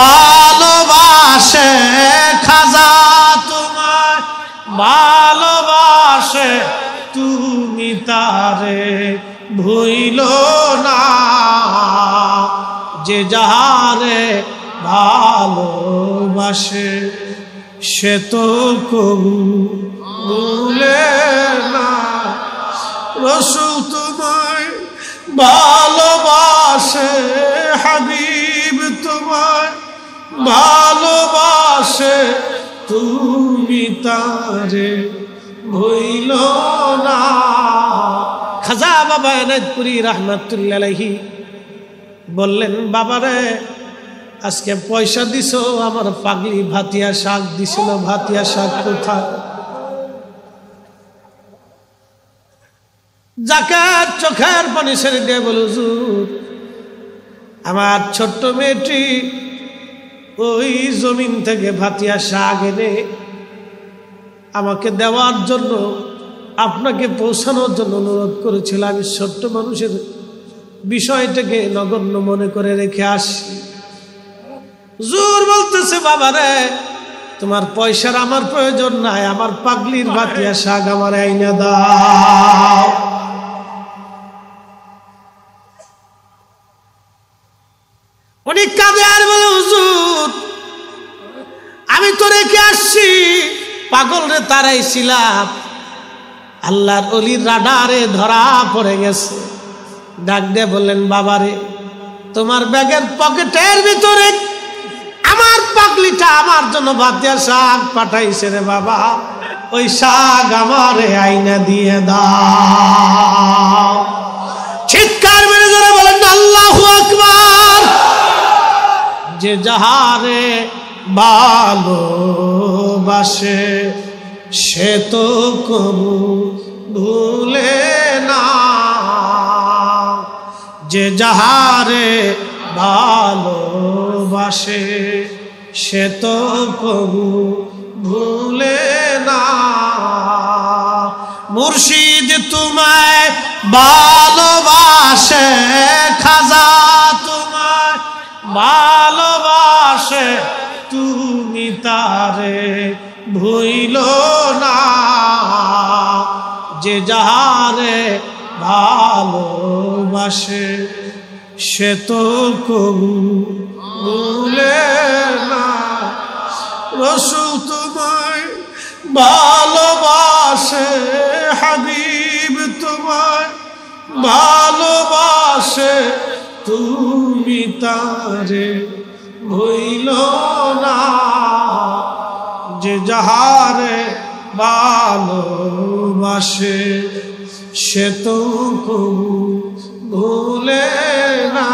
ভালোবাসে খাজা তোমায় ভালোবাসে তুমি তারে ভুইলো না যে যাহারে ভালোবাসে সে তো কবু ভুলে না রাসূল তোমায় ভালোবাসে হাবিব তোমায় ভালোবাসে তুমি তারে ভুইলো না। খাজা বাবা এনায়েতপুরী রাহমাতুল্লাহ আলাইহি বললেন, বাবারে আজকে পয়সা দিছো, আমার পাগলি ভাতিয়া শাক দিছিল, ভাতিয়া শাক কোথায়? যাকাত চোখের পানি ছেড়ে দিয়ে বলে, হুজুর আমার ছোট্ট মেয়েটি ওই জমিন থেকে ভাতিয়া শাক এনে আমাকে দেওয়ার জন্য, আপনাকে পৌঁছানোর জন্য অনুরোধ করেছিল। আমি ছোট্ট মানুষের বিষয়টাকে নগণ্য মনে করে রেখে আসি। হুজুর বলতেছে, বাবারে তোমার পয়সার আমার প্রয়োজন নাই, আমার পাগলির ভাতিয়া শাক আমার আইনা দাও। উনি কাঁদে আর বলে, হুজুর আমি তো রেখে আসছি, পাগল রে তারাইছিলাম, আল্লাহর ওলির রাডারে ধরা পড়ে গেছে। ডাক দিয়ে বললেন, বাবারে তোমার ব্যাগের পকেটের ভিতরে আমার পাগলিটা আমার জন্য ভাতিয়া শাক পাঠাইছে রে বাবা, ওই শাক আমারে আইনা দিয়ে দাও। চিৎকার মেরে ধরে বলেন আল্লাহু আকবার। যে যাহারে ভালোবাসে সে তো কবু ভুলে না, যে যাহারে ভালোবাসে সে তো কবু ভুলে না। মুর্শিদ তোমায় ভালোবাসে খাজা তোমায় ভালোবাসে তুমি তারে ভুইলো না, যে যাহারে ভালোবাসে সে তো কবু ভুলে না। রাসূল তোমায় ভালোবাসে হাবিব তোমায় ভালোবাসে তুমি তারে ভুইলো না, যে যাহারে ভালোবাসে সে তো কবু ভুলে না।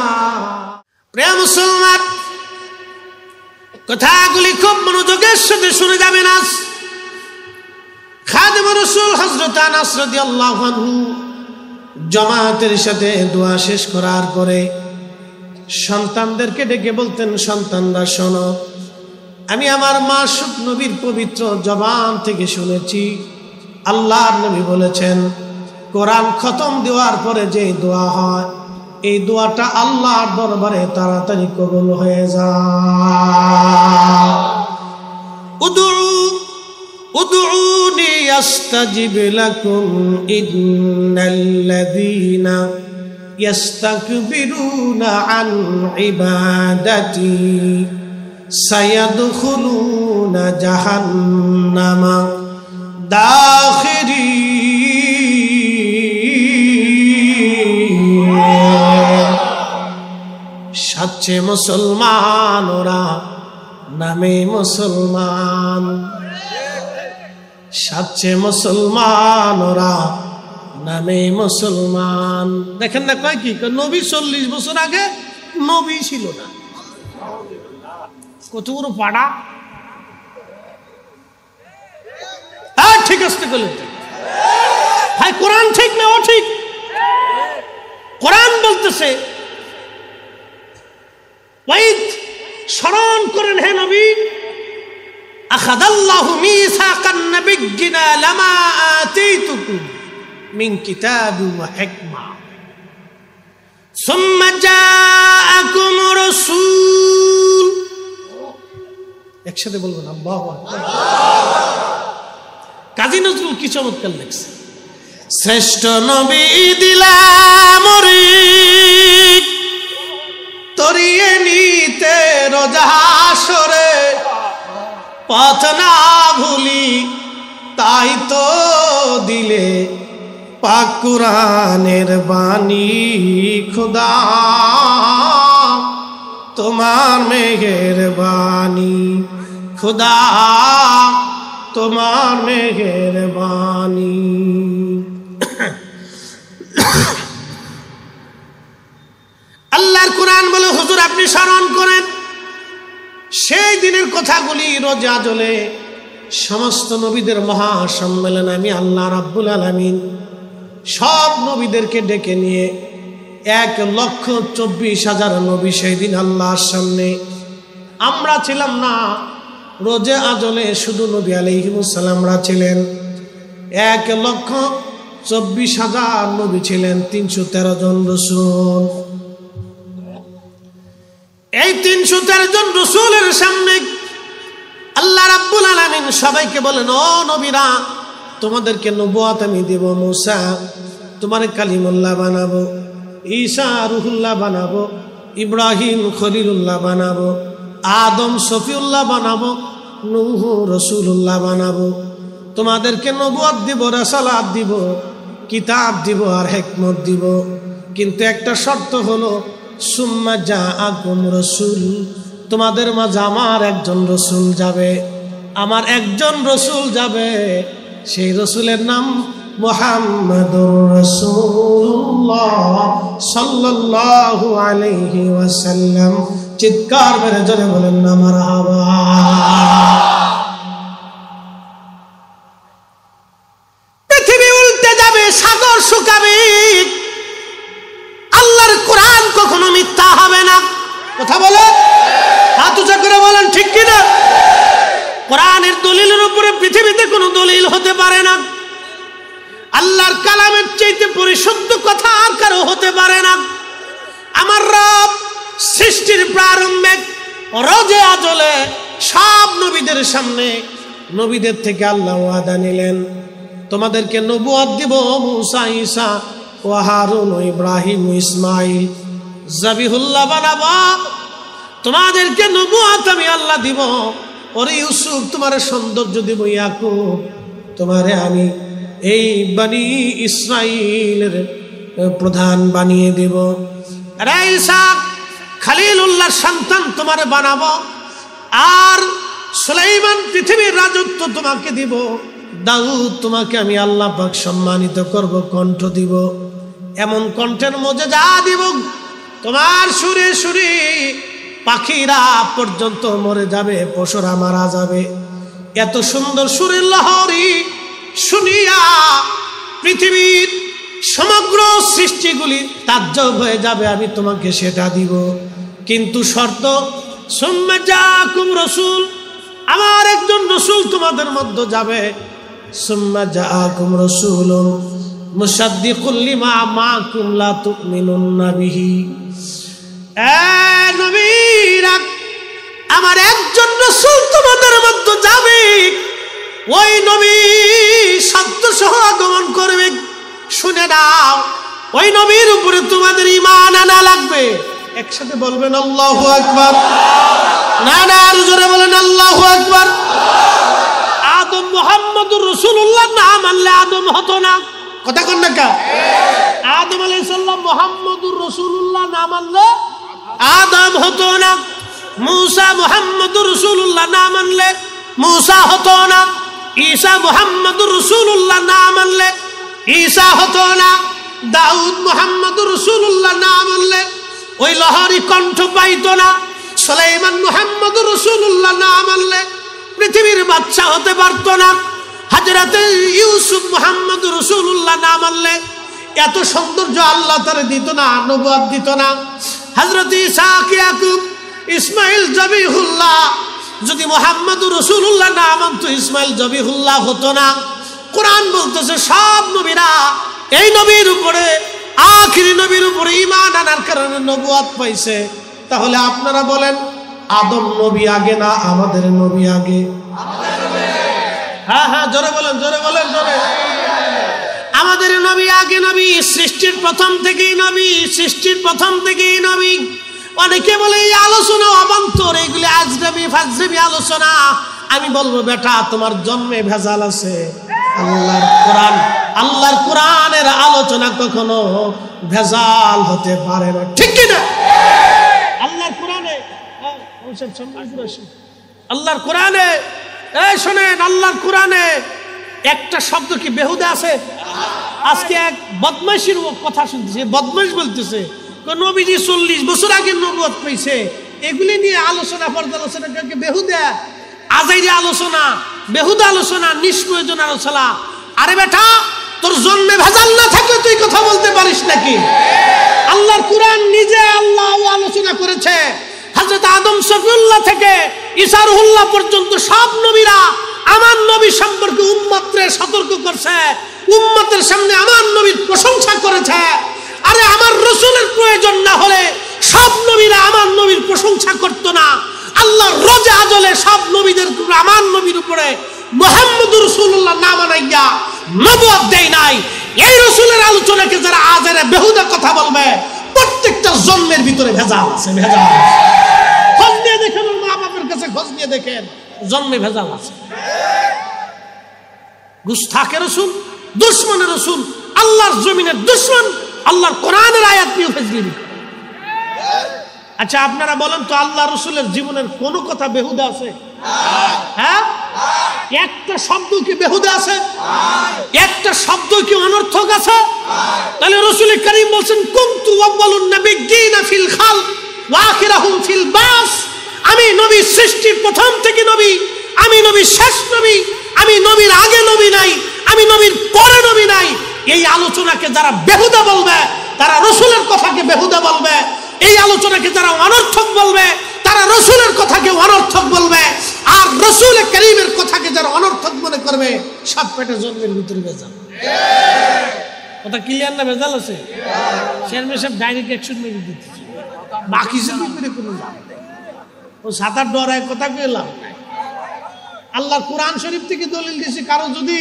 প্রিয় মুসলমান, কথাগুলি খুব মনোযোগের সাথে শুনে যাবেন। আজ খাদেম রাসূল হযরত আনাস রাদিয়াল্লাহু আনহু জামাতের সাথে দোয়া শেষ করার পরে সন্তানদেরকে ডেকে বলতেন, সন্তানরা শোনো, আমি আমার মাসুক নবীর পবিত্র জবান থেকে শুনেছি, আল্লাহর নবী বলেছেন কোরআন খতম দেওয়ার পরে যে দোয়া হয়, এই দোয়াটা আল্লাহর দরবারে তাড়াতাড়ি কবুল হয়ে যায়। উদউনি আস্তাজিব লাকুম ইন্নাল্লাযীনা ইয়াস্তাকবিরুনা আন ইবাদাতি সায়াদখুলুনা জাহান্নামা দাখিরিন। সাচ্চে মুসলমান ওরা নামে মুসলমান, সাচ্চে মুসলমান ওরা নামে মুসলমান। দেখেন না কয় কি, নবী 40 বছর আগে নবী ছিল না, কত বড় পাড়া। হ্যাঁ ঠিক আছে, ভাই কোরআন ঠিক না ও ঠিক? কোরআন বলতেছে ওয়াইদ স্মরণ করেন হে নবী, আখাযাল্লাহু মিসাকান নাবিয়্যিনা লামা আতাইতুকুম মিন কিতাবিন ওয়া হিকমা সুম্মা জাআকুম রাসূল একসাথে বলবেন আল্লাহু আকবার। কাজী নজরুল কি চমৎকার লেখছে, শ্রেষ্ঠ নবী দিলাম তরিয়ে নিতে রোজাসরে, পথ না ভুলি তাই তো দিলে পাক কুরআনের বাণী, খোদা তোমার মেহেরবানি, খোদা তোমার মেহেরবানি। আল্লাহর কোরআন বলে হুজুর আপনি স্মরণ করেন সেই দিনের কথাগুলি, রোজা জ্বলে সমস্ত নবীদের মহা সম্মেলন। আমি আল্লাহ রাব্বুল আলামিন সব নবীদেরকে ডেকে নিয়ে 1,24,000 নবী সেই দিন আল্লাহর সামনে। আমরা ছিলাম না, রোজা আজলে শুধু নবী আলাইহিমুস সালামরা ছিলেন। 1,24,000 নবী ছিলেন, 313 জন রাসূল। এই 313 জন রাসূলের সামনে আল্লাহ রাব্বুল আলামিন সবাইকে বলেন, ও নবীরা তোমাদেরকে নবুয়ত আমি দেব, মুসা তোমারে কালিমুল্লাহ বানাবো, ঈসা রুহুল্লাহ বানাবো, ইব্রাহিম খলিলুল্লাহ বানাবো, আদম সফিউল্লাহ বানাবো, নূহ রাসূলুল্লাহ বানাবো। তোমাদেরকে নবুয়ত দিব, রাসালাত দিব, কিতাব দিব আর হিকমত দিব। কিন্তু একটা শর্ত হলো, সুম্মা জাআকুম রাসূল, তোমাদের মাঝে আমার একজন রাসূল যাবে, আমার একজন রাসূল যাবে, সেই রাসূলের নাম মুহাম্মাদুর রাসূলুল্লাহ সাল্লাল্লাহু আলাইহি ওয়াসাল্লাম। চিৎকার মেরে জোরে বলেন না মারহাবা। পৃথিবী উল্টে যাবে, সাগর শুকাবে, আল্লাহর কোরআন কখনো মিথ্যা হবে না। কথা বলে হাত উঁচা করে বলেন ঠিক কিনা? কোরআনের দলিলের উপরে পৃথিবীতে কোনো দলিল হতে পারে না। আল্লাহর কালামের চাইতে পরিশুদ্ধ কথা আর কারো হতে পারে না। আমার রব সৃষ্টির প্রারম্ভে রোজে আজলে সব নবীদের সামনে, নবীদের থেকে আল্লাহ ওয়াদা নিলেন, তোমাদেরকে নবুয়ত দিব, মুসা ঈসা ও হারুন ও ইব্রাহিম ও ইসমাইল জাবিহুল্লাহ বানাবো, তোমাদেরকে নবুয়ত আমি আল্লাহ দিব। ওরে ইউসুফ তোমারে সৌন্দর্য দিব, ইয়াকুব তোমারে আমি এই বনি ইসরাইলের প্রধান বানিয়ে দেব, আরে ঈসা খলিলুল্লাহর সন্তান তোমারে বানাবো, আর সুলাইমান পৃথিবীর রাজত্ব তোমাকে দিব, দাউদ তোমাকে আমি আল্লাহ পাক সম্মানিত করব, কণ্ঠ দিব, এমন কণ্ঠের মধ্যে যা দিব তোমার সুরে সুরে পাখিরা পর্যন্ত মরে যাবে, পশুরা মারা যাবে। এত সুন্দর সুরের লহরী শুনিয়া পৃথিবীর সমগ্র সৃষ্টিগুলি তাজ্জব হয়ে যাবে, আমি তোমাকে সেটা দিব। কিন্তু শর্ত, সুম্মা জাআকুম রাসূল, আমার একজন রাসূল তোমাদের মধ্যে যাবে, সুম্মা জাআকুম রাসূলুন মুসাদ্দিকুল লিমা মাআকুম লা তুমিনুন্না বিহি। নবীরা, আমার একজন রাসূল তোমাদের মধ্যে যাবে, ওই নবী সত্য সহ আগমন করবে। শুনে নাও, ওই নবীর উপরে তোমাদের ঈমান আনা লাগবে। একসাথে বলবেন আল্লাহু আকবার। না না, আরো জোরে বলেন আল্লাহু আকবার। আদম মুহাম্মদুর রাসূলুল্লাহ না মানলে আদম হতো না। কথা কন না কা? আদম আলাইহিস সালাম মুহাম্মদুর রাসূলুল্লাহ না মানলে আদম হতো না। মুসা মুহাম্মদুর রাসূলুল্লাহ না মানলে মুসা হতো না। ঈসা মুহাম্মদুর রাসূলুল্লাহ না মানলে ঈসা হতো না। দাউদ মুহাম্মদুর রাসূলুল্লাহ না মানলে ওই লহরী কণ্ঠ পাইতো না। সুলাইমান মুহাম্মদুর রাসূলুল্লাহ না মানলে পৃথিবীর বাদশা হতে পারতো না। হযরতে ইউসুফ মুহাম্মদুর রাসূলুল্লাহ না মানলে এত সৌন্দর্য আল্লাহ তারে দিত না, নবুয়ত দিত না। হযরতে ইসহাক, ইয়াকুব, ইসমাইল, জবিহুল্লাহ যদি মুহাম্মদুর রাসূলুল্লাহ না মানতো, ইসমাইল জবিহুল্লাহ হতো না। কোরআন বলতেছে সব নবীরা এই নবীর উপরে, আখিরি নবীর উপরে ঈমান আনার কারণে নবুয়ত পাইছে। তাহলে আপনারা বলেন আদম নবী আগে না আমাদের নবী আগে? হ্যাঁ হ্যাঁ, জোরে বলেন, জোরে বলেন, জোরে। আমাদের নবী আগে নবী, সৃষ্টির প্রথম থেকেই নবী, সৃষ্টির প্রথম থেকেই নবী। অনেকে বলে এই আলোচনা অবান্তর, এগুলি আজরাবি ফাজরাবি আলোচনা। আমি বলবো বেটা, তোমার জন্মে ভেজাল আছে। আল্লাহর কোরআন, আল্লাহর কোরআনের আলোচনা কখনো ভেজাল হতে পারে না, ঠিক কি না? আল্লাহর কোরআনে, আল্লাহর কোরআনে, এই শোনেন, আল্লাহর কোরআনে একটা শব্দ কি বেহুদা আছে? আজকে এক বদমাইশের কথা শুনতেছে, বদমাইশ বলতেছে নবীজি 40 বছর আগে নবুয়ত পেয়েছে, এগুলি নিয়ে আলোচনা পর্যালোচনা বেহুদা, আজাইরি আলোচনা, বেহুদা আলোচনা, নিষ্প্রয়োজন আলোচনা। আরে বেটা, তোর জন্মে ভেজাল না থাকলে তুই কথা বলতে পারিস নাকি? আল্লাহর কোরআন নিজে আল্লাহ আলোচনা করেছে। হযরত আদম সফিউল্লাহ থেকে ঈসা রুহুল্লাহ পর্যন্ত সব নবীরা আমার নবী সম্পর্কে উম্মতরে সতর্ক করছে, উম্মতের সামনে আমার নবীর প্রশংসা করেছে। আরে আমার রাসূলের প্রয়োজন না হলে সব নবীরা আমার নবীর প্রশংসা করতো না। আল্লাহ রোজে আজলে সব নবীদের উপরে, আমার নবীর উপরে মুহাম্মদুর রাসূলুল্লাহ নাম আনাইয়া নবুয়ত দেয় নাই। এই রাসূলের আলোচনাকে যারা আজেরে বেহুদা কথা বলবে, প্রত্যেকটা জন্মের ভিতরে ভেজাল আছে, ভেজাল আছে। খোঁজ নিয়ে দেখেন, ওর মা বাপের কাছে খোঁজ নিয়ে দেখেন, জন্মে ভেজাল আছে। গুস্তাখে রাসূল, দুশমনের রাসূল, আল্লাহর জমিনের দুশমন, আল্লাহর কোরআনের আয়াত নিয়ে ফেজলিবি। আচ্ছা আপনারা বলেন তো, আল্লাহ রাসূলের জীবনের কোন কথা বেহুদা আছে? হ্যাঁ, একটা শব্দ কি বেহুদা আছে? একটা শব্দ কি অনর্থক আছে? তাহলে রাসূল করিম বলেন, কুনতু আউয়ালুন নাবিয়্যিনা ফিল খালক ওয়া আখিরুহুম ফিল বাস। আমি নবী সৃষ্টির প্রথম থেকে নবী, আমি নবীর শেষ নবী, আমি নবীর আগে নবী নাই, আমি নবীর পরে নবী নাই। এই আলোচনাকে যারা বেহুদা বলবে, তারা রাসূলের কথাকে বেহুদা বলবে। এই আলোচনাকে যারা অনর্থক বলবে, তারা রাসূলের কথাকে অনর্থক বলবে। আর রাসূল করিমের কথাকে যারা অনর্থক মনে করবে, সব পেটে জন্মের ভিতরে ভেজাল। কথা ক্লিয়ার না? ভেজাল আছে। চেয়ারম্যান সাহেব ডাইরেক্ট অ্যাকশন মেরে দিতেছে, বাকি সব করে কোনো লাভ নেই। ও সাতার ডরায় কথা কইলাম। আল্লাহর কোরআন শরীফ থেকে দলিল দিয়েছে, কারো যদি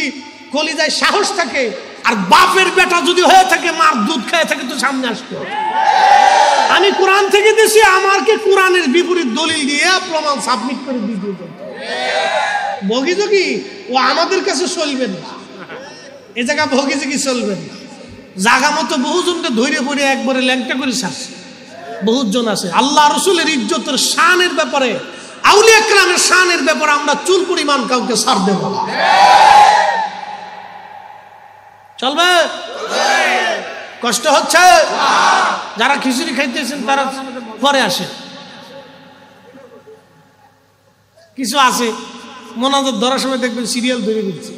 কলিজায় সাহস থাকে আর বাপের বেটা যদি হয়ে থাকে, মার দুধ খেয়ে থাকে, তো সামনে আসতো। আমি কোরআন থেকে দিয়েছি, আমাকে কোরআনের বিপরীত দলিল দিয়ে প্রমাণ সাবমিট করে দিতে হবে। ভগিযোগী ও আমাদের কাছে চলবে না, এ জায়গা ভগিযোগী চলবে না। জাগা মতো বহুজনকে ধৈর্য পড়ে একবারে ল্যাংটা করে ছাড়ছে, বহুজন আছে। আল্লাহ রাসূলের ইজ্জতের শানের ব্যাপারে, আউলিয়া কেরামের শানের ব্যাপারে আমরা চুল পরিমাণ কাউকে ছাড় দেব না। চলবে? কষ্ট হচ্ছে? যারা খিচুড়ি খাইতেছেন তারা পরে আসে। কিছু আছে মোনাজাত ধরার সময় দেখবেন সিরিয়াল ধরে দিচ্ছে,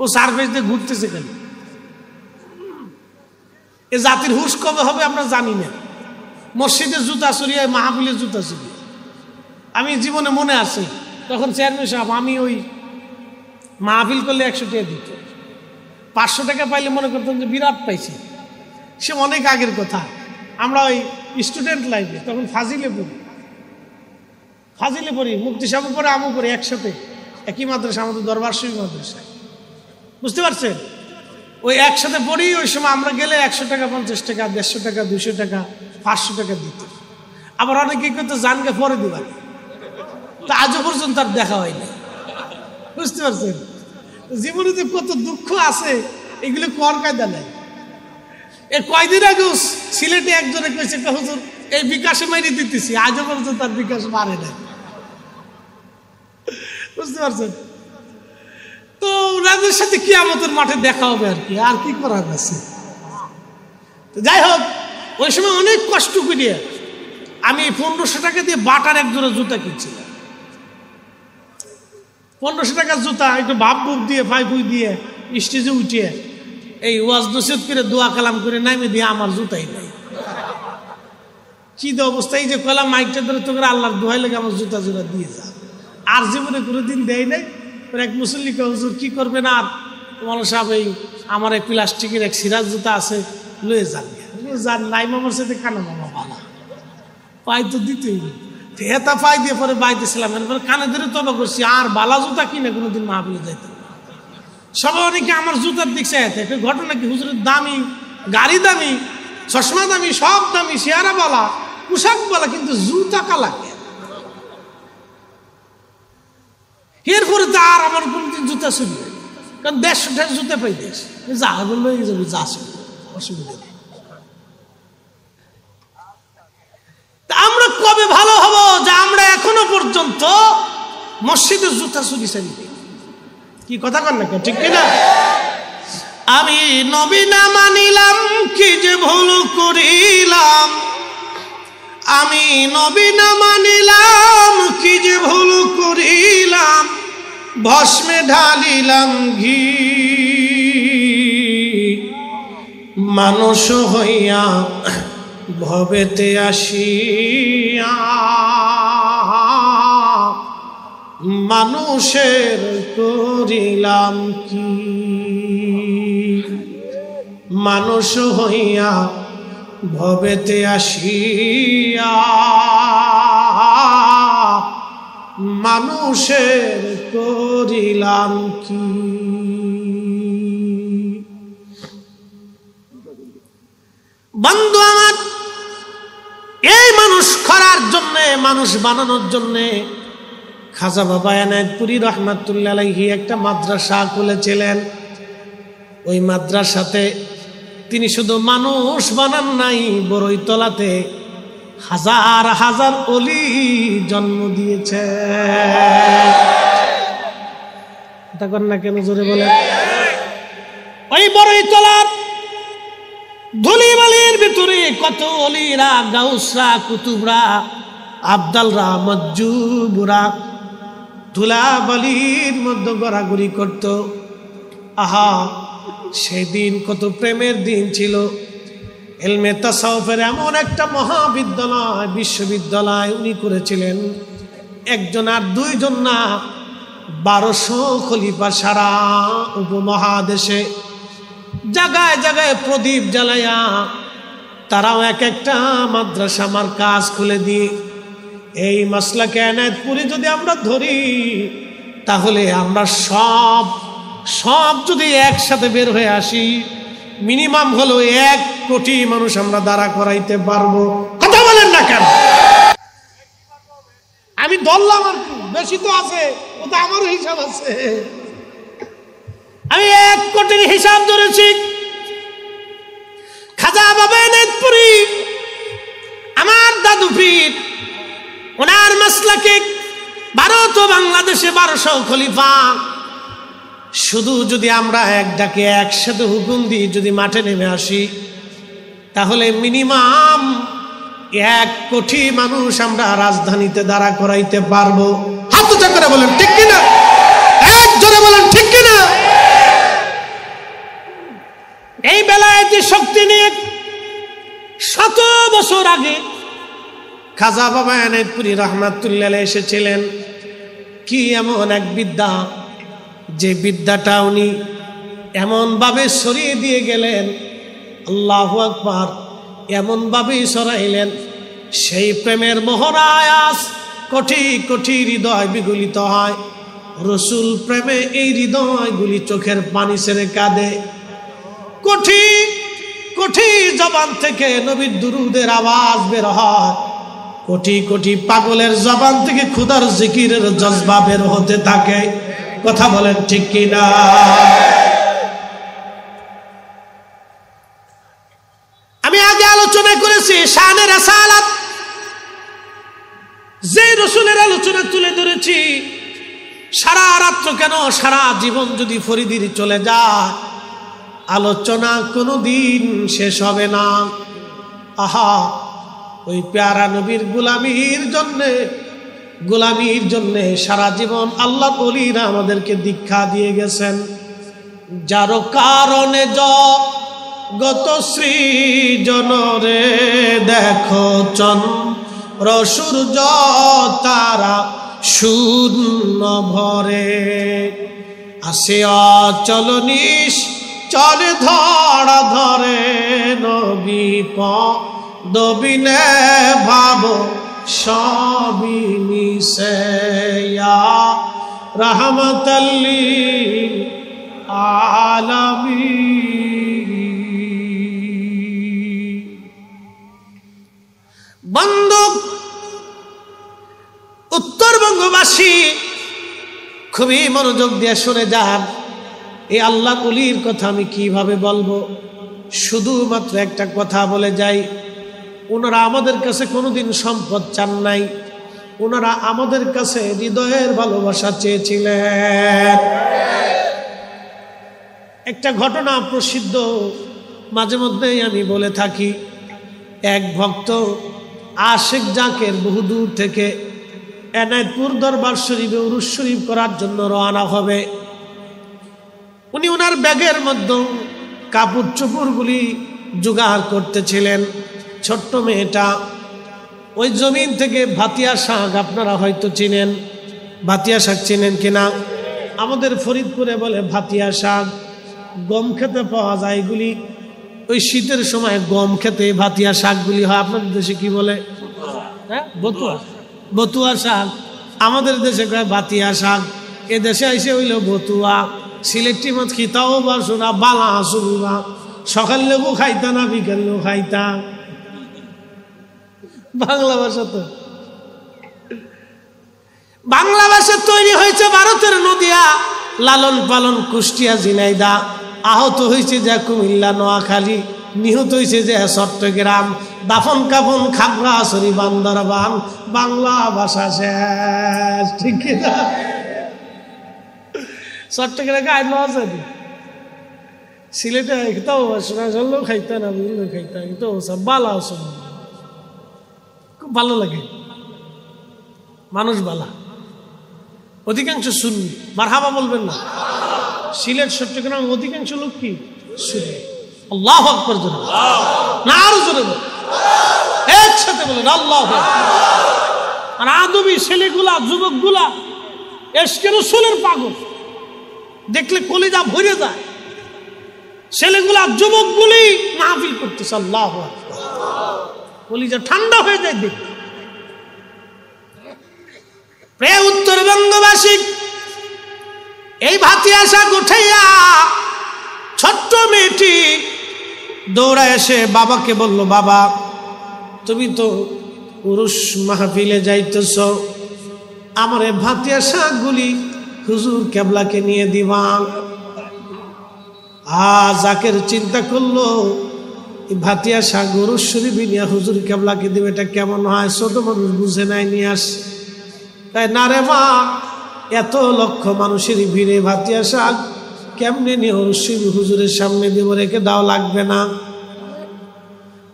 ও সার্ভিস দিয়ে ঘুরতেছে কেন? এ জাতির হুশ কবে হবে আমরা জানি না। মসজিদে জুতা চুরি হয়, মাহফিলের জুতা চুরি। আমি জীবনে মনে আছে, তখন চেয়ারম্যান সাহেব, আমি ওই মাহফিল করলে 100 টাকা দিত, 500 টাকা পাইলে মনে করতাম যে বিরাট পাইছি। সে অনেক আগের কথা। আমরা ওই স্টুডেন্ট লাইফে তখন ফাজিলে পড়ি, মুক্তি সাহেব পড়ে, আমু পড়ি একসাথে, একই মাদ্রাসা, আমাদের দরবার শরীফ মাদ্রাসা, বুঝতে পারছেন? ওই একসাথে পড়ি। ওই সময় আমরা গেলে 100 টাকা, 50 টাকা, 150 টাকা, 200 টাকা, 500 টাকা দিত। আবার অনেকে কিন্তু জানকে পরে দিবার, তো আজও পর্যন্ত আর দেখা হয়নি, বুঝতে পারছেন? জীবনে যে কত দুঃখ আছে, এগুলো কর কায়দা নাই। এ কয়দিন আগে সিলেটে একজনে কইছে, হুজুর এই বিকাশে মারি দিতেছি, আজও পর্যন্ত তার বিকাশ মারে নাই, বুঝতে পারছেন? তো ওনাদের সাথে কিয়ামতের মাঠে দেখা হবে আর কি, আর কি করার আছে। যাই হোক, ওই সময় অনেক কষ্ট করিয়া আমি 1500 টাকা দিয়ে বাটার এক জোড়া জুতা কিনছিলাম। 1500 টাকার জুতা, একটু ভাব বুক দিয়ে, ফাইফুই দিয়ে, স্টেজে উঠিয়ে এই ওয়াজ নসিহত করে দোয়া কালাম করে নামে দিয়ে আমার জুতাই নাই। কি অবস্থা! এই যে কলাম মাইকটা ধরে তো করে আল্লাহর দোহাই লাগে আমার জুতা জোড়া দিয়ে যা। আর জীবনে কোনোদিন দেয় নাই। এক মুসল্লিকে, হুজুর কি করবেন? আর মৌলানা সাহেব, এই আমার এক প্লাস্টিকের এক সিরাজ জুতা আছে, লয়ে যান। যান নাই, মামার সাথে কানা মামা ভালো পাই তো দিতেই। হেতা পাই দিয়ে পরে বাইতেছিলাম, এরপরে কানে ধরে তবা করছি আর বালা জুতা কিনে কোনোদিন মাহফিলে যাইতাম না। সবাই অনেকে আমার জুতার দিক চাইতে, একটা ঘটনা কি, হুজুরের দামি গাড়ি, দামি চশমা, দামি সব দামি, চেহারা বলা, পোশাক বলা, কিন্তু জুতা কালাকে। এরপরে তো আর আমার কোনদিন জুতা চুরি, কারণ 150 টাকা জুতা পাই দেশ, যা বললো এই যাবি, যা ছিল অসুবিধা নেই। আমরা কবে ভালো হব যে আমরা এখনো পর্যন্ত মসজিদের জুতা চুরি চাই? কি কথা কন না, ঠিক কিনা? আমি নবী না মানিলাম, কি যে ভুল করিলাম। আমি নবী না মানিলাম, কি যে ভুল করিলাম। ভস্মে ঢালিলাম ঘি, মানুষ হইয়া ভবেতে আসিয়া মানুষের করিলাম কি। মানুষ হইয়া ভবেতে আসিয়া মানুষের করিলাম কি। বন্ধু আমার, এই মানুষ করার জন্য, মানুষ বানানোর জন্য খাজা বাবা এনায়েতপুরী রহমাতুল্লাহ আলাইহি একটা মাদ্রাসা খুলেছিলেন। ওই মাদ্রাসাতে তিনি শুধু মানুষ বানান নাই, বড়ইতলাতে হাজার হাজার ওলি জন্ম দিয়েছে। তখন না কেন জোরে বলে? ওই বড়ইতলার ধুলিবালির ভিতরে কত ওলিরা, গাউসরা, কুতুবরা, আবদালরা, মজ্জুবরা ধুলাবালির মধ্যে গড়াগড়ি করত। আহা, সেদিন কত প্রেমের দিন ছিল। ইলমে তাসাউফের এমন একটা মহাবিদ্যালয়, বিশ্ববিদ্যালয় উনি করেছিলেন। একজন আর দুইজন না, 1200 খলিফা সারা উপমহাদেশে জায়গায় জায়গায় প্রদীপ জ্বালায়া তারাও এক একটা মাদ্রাসা আমার কাজ খুলে দিয়ে, এই মাসলাকে এনায়েতপুরি যদি আমরা ধরি, তাহলে আমরা সব যদি একসাথে বের হয়ে আসি, মিনিমাম হলো 1 কোটি মানুষ আমরা দাঁড়া করাইতে পারবো। কথা বলেন না কেন? আমি ধরলাম আর কি, বেশি তো আছে, ও তো আমারও হিসাব আছে। আমি 1 কোটির হিসাব ধরেছি। খাজা বাবা এনায়েতপুরী আমার দাদু পীর, ওনার মাসলাকে ভারত ও বাংলাদেশে 1200 খলিফা। শুধু যদি আমরা এক ডাকে একসাথে হুকুম দিই, যদি মাঠে নেমে আসি, তাহলে মিনিমাম 1 কোটি মানুষ আমরা রাজধানীতে দাঁড়া করাইতে পারবো। হাত উঁচা করে বলেন ঠিক কিনা? এক জোরে বলেন ঠিক কিনা? এই বেলায়েতি শক্তি নিয়ে 100 বছর আগে খাজা বাবা এনায়েতপুরী রহমাতুল্লাহ আলাইহি এসেছিলেন। কি এমন এক বিদ্যা, যে বিদ্যাটা উনি এমন ভাবে ছড়িয়ে দিয়ে গেলেন, আল্লাহু আকবার, এমন ভাবে ছড়াইলেন, সেই প্রেমের মোহরায় আজ কোটি কোটি হৃদয় বিগলিত হয়। রসুল প্রেমে এই হৃদয়গুলি চোখের পানি ছেড়ে কাঁদে। কোটি কোটি জবান থেকে নবীর দুরুদের আওয়াজ বের হয়। কোটি কোটি পাগলের জবান থেকে খুদার জিকিরের জজবা বের হতে থাকে। কথা বলেন ঠিক কিনা? আমি আগে আলোচনা করেছি শানে রাসালাত, যে রসুলের আলোচনা তুলে ধরেছি। সারা রাত্র কেন, সারা জীবন যদি ফরিদির চলে যায়, আলোচনা কোনোদিন শেষ হবে না। আহা, ওই প্যারা নবীর গোলামির জন্যে সারা জীবন আল্লাহ ওলিরা আমাদেরকে দীক্ষা দিয়ে গেছেন। যার কারণে গত সৃজনরে দেখো চন্দ্র সূর্য তারা শূন্য ভরে, আসে অচল চলে ধরা ধরে নবী পদবিনে ভাব সবই মিশে ইয়া রাহমাতাল লিল আলামিন। বন্ধু, উত্তরবঙ্গবাসী খুবই মনোযোগ দিয়ে শুনে যান। এই আল্লাহ ওলির কথা আমি কিভাবে বলবো, শুধুমাত্র একটা কথা বলে যাই। ওনারা আমাদের কাছে কোনোদিন সম্পদ চান নাই, ওনারা আমাদের কাছে হৃদয়ের ভালোবাসা চেয়েছিলেন। একটা ঘটনা প্রসিদ্ধ, মাঝে মধ্যেই আমি বলে থাকি। এক ভক্ত আশেক জাকের বহুদূর থেকে এনায়েতপুর দরবার শরীফে উরুস শরীফ করার জন্য রওনা হবে। উনি ওনার ব্যাগের মধ্যে কাপড় চোপড়গুলি জোগাড় করতেছিলেন। ছোট্ট মেয়েটা ওই জমিন থেকে ভাতিয়া শাক, আপনারা হয়তো চিনেন, ভাতিয়া শাক চিনেন কিনা? আমাদের ফরিদপুরে বলে ভাতিয়া শাক। গম খেতে পাওয়া যায় এগুলি, ওই শীতের সময় গম খেতে ভাতিয়া শাকগুলি হয়। আপনাদের দেশে কি বলে? হ্যাঁ, বতুয়া, বতুয়া শাক। আমাদের দেশে কয় ভাতিয়া শাক। এ দেশে এসে হইল বতুয়া। সিলেক্টি মাছ খিতাও বাসো না, বালা আসুন না, সকাল লেবু খাইতা না বিকেল লেবু খাইতা। বাংলা ভাষা তো, বাংলা ভাষা তৈরি হয়েছে ভারতের নদিয়া, লালন পালন কুষ্টিয়া ঝিনাইদহ, আহত হয়েছে যে কুমিল্লা নোয়াখালী, নিহত হয়েছে যে চট্টগ্রাম, দাফন কাফন খাগড়াছড়ি বান্দরবান। বাংলা ভাষা শেষ, ঠিক কিনা? চট্টগ্রামে আইলো আছে, সিলেটে খাইতাও আসলেও খাইতা না, বুঝলেও খাইতা, কিন্তু বালা আছে, খুব ভালো লাগে। মানুষ বালা, অধিকাংশ শুনবি, মারহাবা বলবেন না? সিলেট চট্টগ্রাম অধিকাংশ লোক কি শুনবে? আল্লাহু আকবার জোরে না, আরো জোরে বল, একসাথে বলেন আল্লাহু আকবার। আর আদবি ছেলেগুলা, যুবকগুলা এশকে রাসূলের পাগল, দেখলে কলিজা ভরে যায়। ছেলেগুলা, যুবকগুলি মাহফিল করতেছে, আল্লাহু আকবার, কলিজা ঠান্ডা হয়ে যায় দেখতে। প্রিয় উত্তরবঙ্গবাসী, এই ভাতিয়া শাক উঠাইয়া ছোট্ট মেয়েটি দৌড়া এসে বাবাকে বলল, বাবা তুমি তো উরুস মাহফিলে যাইতেছ, আমার এই ভাতিয়া শাকগুলি হুজুর কেবলাকে নিয়ে দিবা। জাকের চিন্তা করলো, এই ভাতিয়া শাক উরুস শরীফে নিয়ে হুজুর কেবলাকে দিবে, এটা কেমন হয়? ছোট মানুষ বুঝে নাই, নিয়ে আস। তাই না রে মা, এত লক্ষ মানুষের ভিড়ে ভাতিয়া শাক কেমনে নিয়ে হুজুরের সামনে দিব, রেখে দাও, লাগবে না।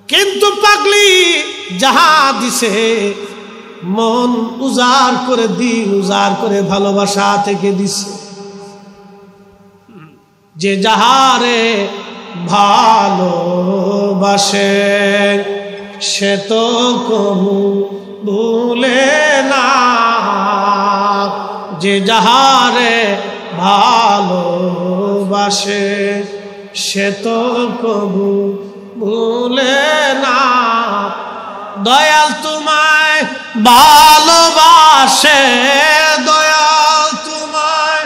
কিন্তু পাগলি যাহা দিছে মন উজাড় করে, দিন উজাড় করে ভালোবাসা থেকে দিছে। যে যাহারে ভালোবাসে সে তো কবু ভুলে না, যে যাহারে ভালোবাসে সে তো কবু ভুলে না। দয়াল তোমায় ভালোবাসে, দয়াল তোমায়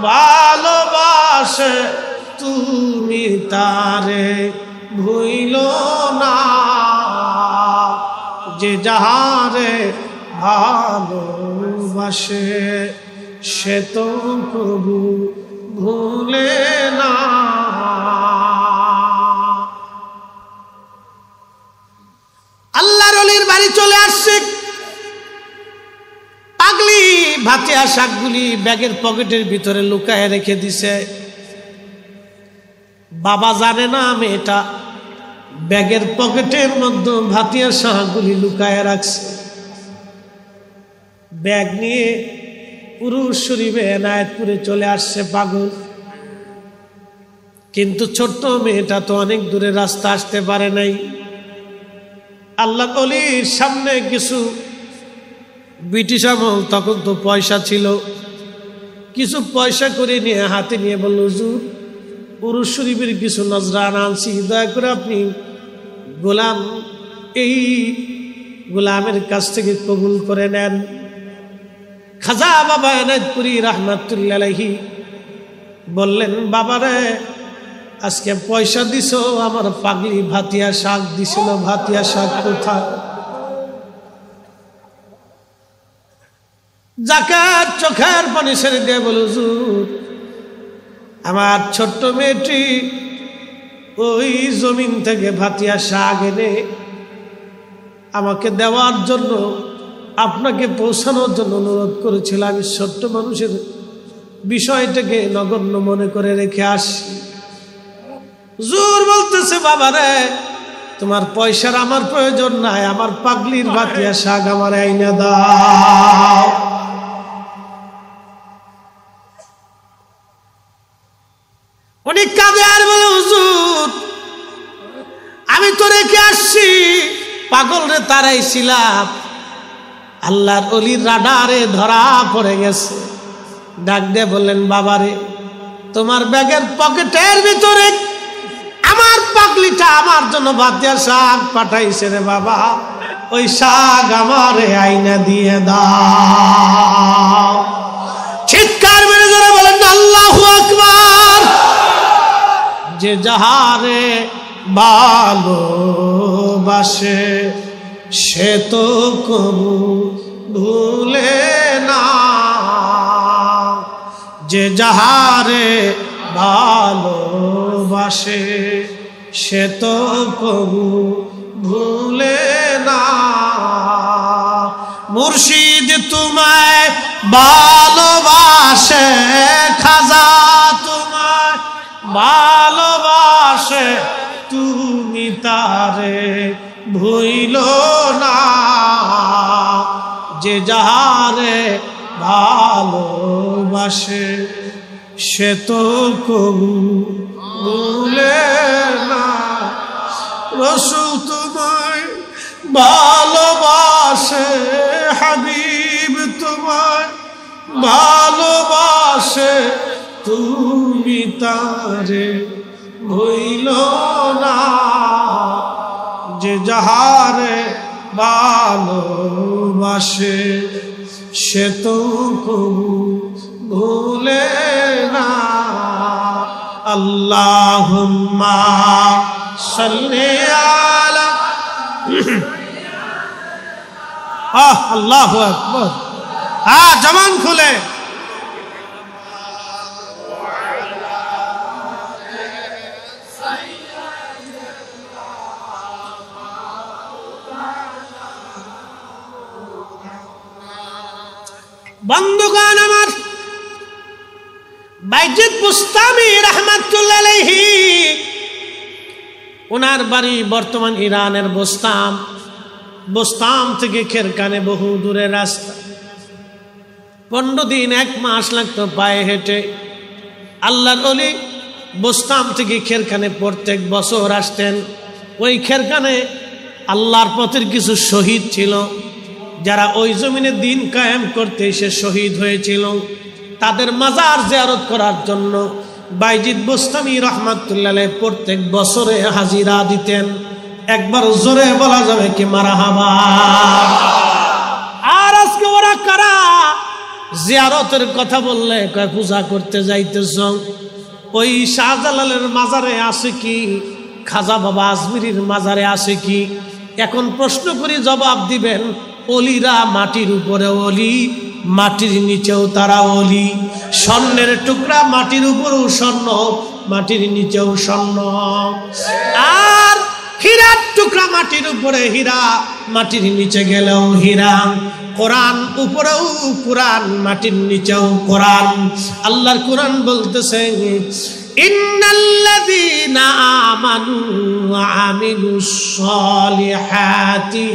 ভালোবাসে, তুমি তারে ভুইল না। যে যাহারে ভালোবাসে সে তো কবু ভুলে না। আল্লাহর ওলির বাড়ি চলে আসছে। পাগলি ভাতিয়া শাকগুলি ব্যাগের পকেটের ভিতরে লুকায় রেখে দিছে। বাবা জানে না মেয়েটা ব্যাগের পকেটের মধ্যে ভাতিয়া শাকগুলি লুকায় রাখছে। ব্যাগ নিয়ে উরুস শরীফে এনায়েতপুরে চলে আসছে পাগল। কিন্তু ছোট্ট মেয়েটা তো অনেক দূরে রাস্তা আসতে পারে নাই। আল্লাহ ওলির সামনে কিছু ব্রিটিশ আমল, তখন তো পয়সা ছিল, কিছু পয়সা করে নিয়ে হাতে নিয়ে বলল, হুজুর উরুস শরীফের কিছু নজরানা আনছি, দয়া করে আপনি গোলাম এই গোলামের কাছ থেকে কবুল করে নেন। খাজা বাবা এনায়েতপুরী রাহমাতুল্লাহ আলাইহি বললেন, বাবারে আজকে পয়সা দিছো, আমার পাগলি ভাতিয়া শাক দিছিল, ভাতিয়া শাক কোথায়? যাকাত চোখের পানি ছেড়ে দিয়ে বলে, হুজুর আমার ছোট্ট মেয়েটি ওই জমিন থেকে ভাতিয়া শাক এনে আমাকে দেওয়ার জন্য, আপনাকে পৌঁছানোর জন্য অনুরোধ করেছিল। আমি ছোট্ট মানুষের বিষয়টাকে নগণ্য মনে করে রেখে আসি। হুজুর বলতেছে, বাবারে তোমার পয়সার আমার প্রয়োজন নাই, আমার পাগলির ভাতিয়া শাক আমার আইনা দাও। উনি কাঁদে আর বলে, হুজুর আমি তো রেখে আসছি, পাগল রে তারাইছিলাম, আল্লাহর ওলির রাডারে ধরা পড়ে গেছে। ডাক দিয়ে বললেন, বাবারে তোমার ব্যাগের পকেটের ভিতরে আমার পাগলিটা আমার জন্য ভাতিয়া শাক পাঠাইছে রে বাবা, ওই শাক আমারে আইনা দিয়ে দাও। চিৎকার মেরে জোরে বলেন আল্লাহু আকবার। যে যাহারে ভালোবাসে সে তো কবু ভুলে না, যে যাহারে ভালোবাসে সে তো কবু ভুলে না। মুর্শিদ তোমায় ভালোবাসে, খাজা তোমায় ভালোবাসে, তুমি তারে ভুইল না। যে যাহারে ভালোবাসে সে তো কবু ভুলে না। রাসূল তোমায় ভালোবাসে, হাবিব তোমায় ভালোবাসে, তুমি তারে ভুইল না। যে যাহারে ভালোবাসে সে তো কবু ভুলে না। আল্লাহুম্মা সাল্লি আলা আল্লাহু আকবার। জবান খুলে বন্ধুগণ আমার, বাইজিদ বুস্তামি রাহমাতুল্লাহ আলাইহি ওনার বাড়ি বর্তমান ইরানের বোস্তাম। বোস্তাম থেকে খেরকানে বহু দূরের রাস্তা, 15 দিন 1 মাস লাগতো পায়ে হেঁটে। আল্লাহর ওলি বোস্তাম থেকে খেরকানে প্রত্যেক বছর আসতেন। ওই খেরকানে আল্লাহর পথের কিছু শহীদ ছিল, যারা ওই জমিনে দিন কায়েম করতে এসে শহীদ হয়েছিল, তাদের মাজার জিয়ারত করার জন্য বাইজিদ বুস্তামি রাহমাতুল্লাহ আলাইহি প্রত্যেক বছরে হাজিরা দিতেন। একবার জোরে বলা যাবে কি মারহাবা। আর আজকে ওরা কারা? জিয়ারতের কথা বললে কয় পূজা করতে যাইতেছ। ওই শাহজালালের মাজারে আছে কি? খাজা বাবা আজমিরির মাজারে আছে কি? এখন প্রশ্ন করি, জবাব দিবেন। অলিরা মাটির উপরে অলি, মাটির নিচেও তারা অলি। স্বর্ণের টুকরা মাটির উপরেও স্বর্ণ, মাটির নিচেও স্বর্ণ। আর হীরার টুকরা মাটির উপরে হীরা, মাটির নিচে গেলেও হীরা। কোরআন উপরেও কোরআন, মাটির নিচেও কোরআন। আল্লাহর কোরআন বলতেছে, ইন্নাল্লাযীনা আমানু ওয়া আমিলুস সালিহাতি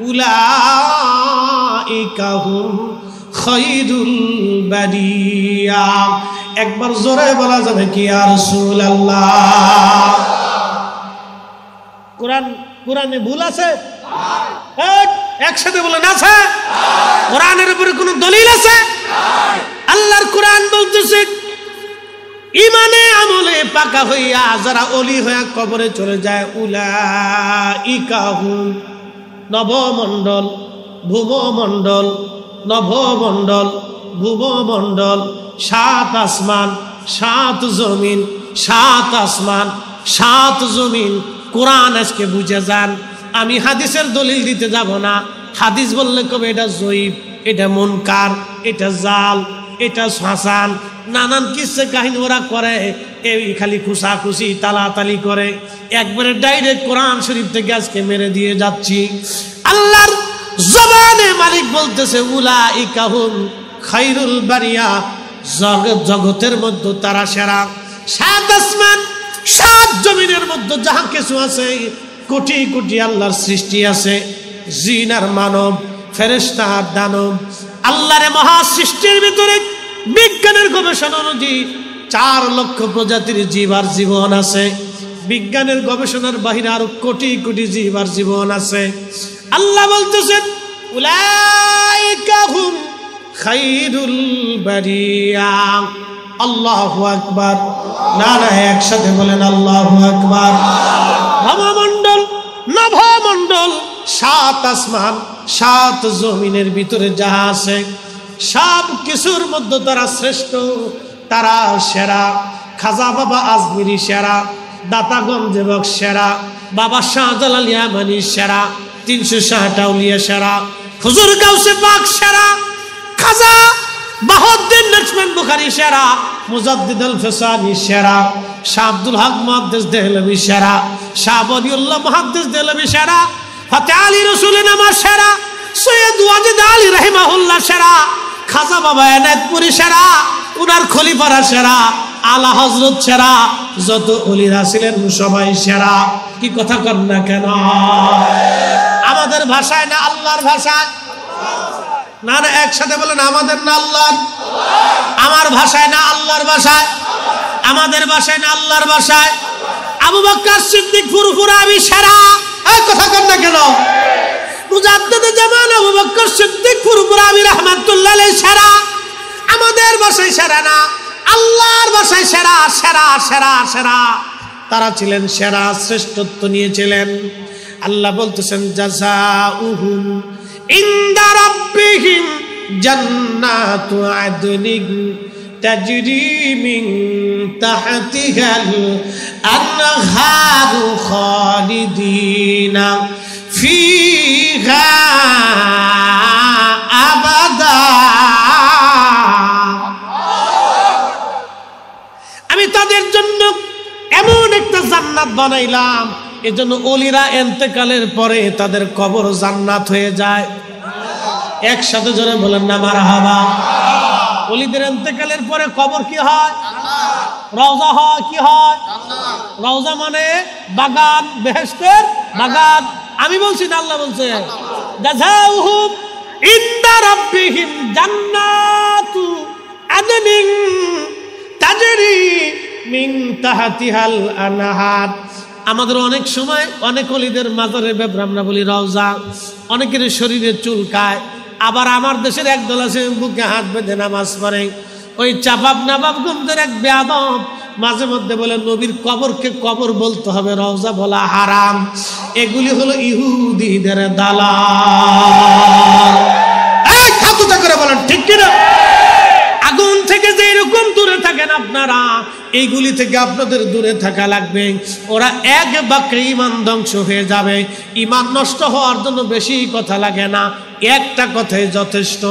উলাইকা হুম খায়রুল বারিয়া। একবার জোরে বলা যাবে কি ইয়া রাসূলুল্লাহ? কোরআনে ভুল আছে? একসাথে বলেন আছে? কোরআনের উপরে কোন দলিল আছে? আল্লাহর কোরআন বলতেছে, ইমানে আমলে পাকা হইয়া যারা ওলি হইয়া কবরে চলে যায়, উলাইকা হুম নভমণ্ডল, ভূমমণ্ডল, নভমণ্ডল, ভূমমণ্ডল, 7 আসমান, 7 জমিন, 7 আসমান, 7 জমিন। কোরআন আজকে বুঝে যান। আমি হাদিসের দলিল দিতে যাব না। হাদিস বললে কবে এটা জয়ীফ, এটা মুনকার, এটা জাল, এটা হাসান, নানান কিসে কাহিনী ওরা করে। এই খালি খুশাখুশি তালাতালি করে। একবারে ডাইরেক্ট কোরআন শরীফ থেকে আজকে মেরে দিয়ে যাচ্ছি। আল্লাহর জবানে মালিক বলতেছে উলাইকা হুম খায়রুল বারিয়া, জগতের মধ্যে তারা সেরা। 7 আসমান 7 জমিনের মধ্যে যাহা কিছু আছে, কোটি কোটি আল্লাহর সৃষ্টি আছে, জিন আর মানব, ফেরেশতা আর দানব। আল্লাহর মহা সৃষ্টির ভিতরে বিজ্ঞানের গবেষণা অনুযায়ী 4 লক্ষ প্রজাতির জীব আর জীবন আছে। বিজ্ঞানের গবেষণার বাহিরে আরো কোটি কোটি জীব আর জীবন আছে। আল্লাহ বলতেছেন উলাইকা হুম খায়রুল বারিয়া। আল্লাহু আকবার। নারায়ে একসাথে বলেন আল্লাহু আকবার। ভূমণ্ডল, নভমণ্ডল, 7 আসমান 7 জমিনের ভিতরে যাহা আছে সব কিছুর মধ্যে তারা শ্রেষ্ঠ, তারা সেরা। খাজা বাবা আজমিরি সেরা, দাতাগঞ্জ যুবক সেরা, বাবা শাহজালাল ইয়ামানি সেরা, 360 আউলিয়া সেরা, হুজুর গাউসে পাক সেরা, খাজা বাহাউদ্দিন লক্ষ্মণ বুখারী সেরা, মুজাদ্দিদ আল ফিসানি সেরা, শাহ আব্দুল হক মুহাদ্দিস দেহলভী সেরা, শাহ ওয়ালিউল্লাহ মুহাদ্দিস দেহলভী সেরা, ফতে আলী রসুলের নামাজ সেরা, সৈয়দ ওয়াজিদ আলী রাহিমাহুল্লাহ সেরা, খাজা বাবা এনায়েতপুরী সেরা, উনার খলিফারা সেরা, আলা হযরত সেরা, যত ওলিরা ছিলেন সবাই সেরা। কি কথা কন না কেন? আমাদের ভাষায় না আল্লাহর ভাষায়? না না একসাথে বলেন আমাদের না আল্লাহর? আমার ভাষায় না আল্লাহর ভাষায়? আমাদের ভাষায় না আল্লাহর ভাষায়? আবু বকর সিদ্দিক ফুরফুরা আমি সেরা। এই কথা কন না কেন? মুজাদ্দিদ জামান আবু বকর সিদ্দিক ফুরফুরা আমি রাহমাতুল্লাহ আলাইহি সেরা। আমাদের ভাষায় সেরা না, আল্লাহর ভাষায় সেরা, সেরা, সেরা, সেরা। তারা ছিলেন সেরা, শ্রেষ্ঠত্ব নিয়েছিলেন। আল্লাহ বলতেছেন জাযাউহুম ইনদা রাব্বিহিম জান্নাতু আদনিন তাজরি মিন তাহতিহাল আনহারু খালিদিনা ফিহা আবাদা। আমি তাদের জন্য এমন একটা জান্নাত বানাইলাম, এজন্য ওলিরা ইন্তেকালের পরে তাদের কবর জান্নাত হয়ে যায়। একসাথে জোরে বলেন না মারহাবা। ওলিদের ইন্তেকালের পরে কবর কি হয়? রওজা হয়। কি হয়? রওজা মানে বাগান, বেহেশতের বাগান। আমি বলছি না, আল্লাহ বলছে জাযাউহুম ইনদা রাব্বিহিম জান্নাতু আদনিন তাজরি মিন তাহতিহাল আনহার। আমাদের অনেক সময় অনেক ওলিদের মাজারে ব্যাপারে আমরা বলি রওজা, অনেকের শরীরে চুলকায়। আবার আমার দেশের একদল আছে বুকে হাত বেঁধে নামাজ পড়ে। ওই চাপাব নবাবগঞ্জের এক বেয়াদব মাঝে মধ্যে বলে নবীর কবরকে কবর বলতে হবে, রওজা বলা হারাম। এগুলি হলো ইহুদিদের দালাল। এই খাতুটা করে বলেন ঠিক কিনা? আগুন থেকে যে এরকম দূরে থাকেন আপনারা, এইগুলি থেকে আপনাদের দূরে থাকা লাগবে। ওরা এক বাক্যে ঈমান ধ্বংস হয়ে যাবে। ঈমান নষ্ট হওয়ার জন্য বেশি কথা লাগে না, একটা কথাই যথেষ্ট।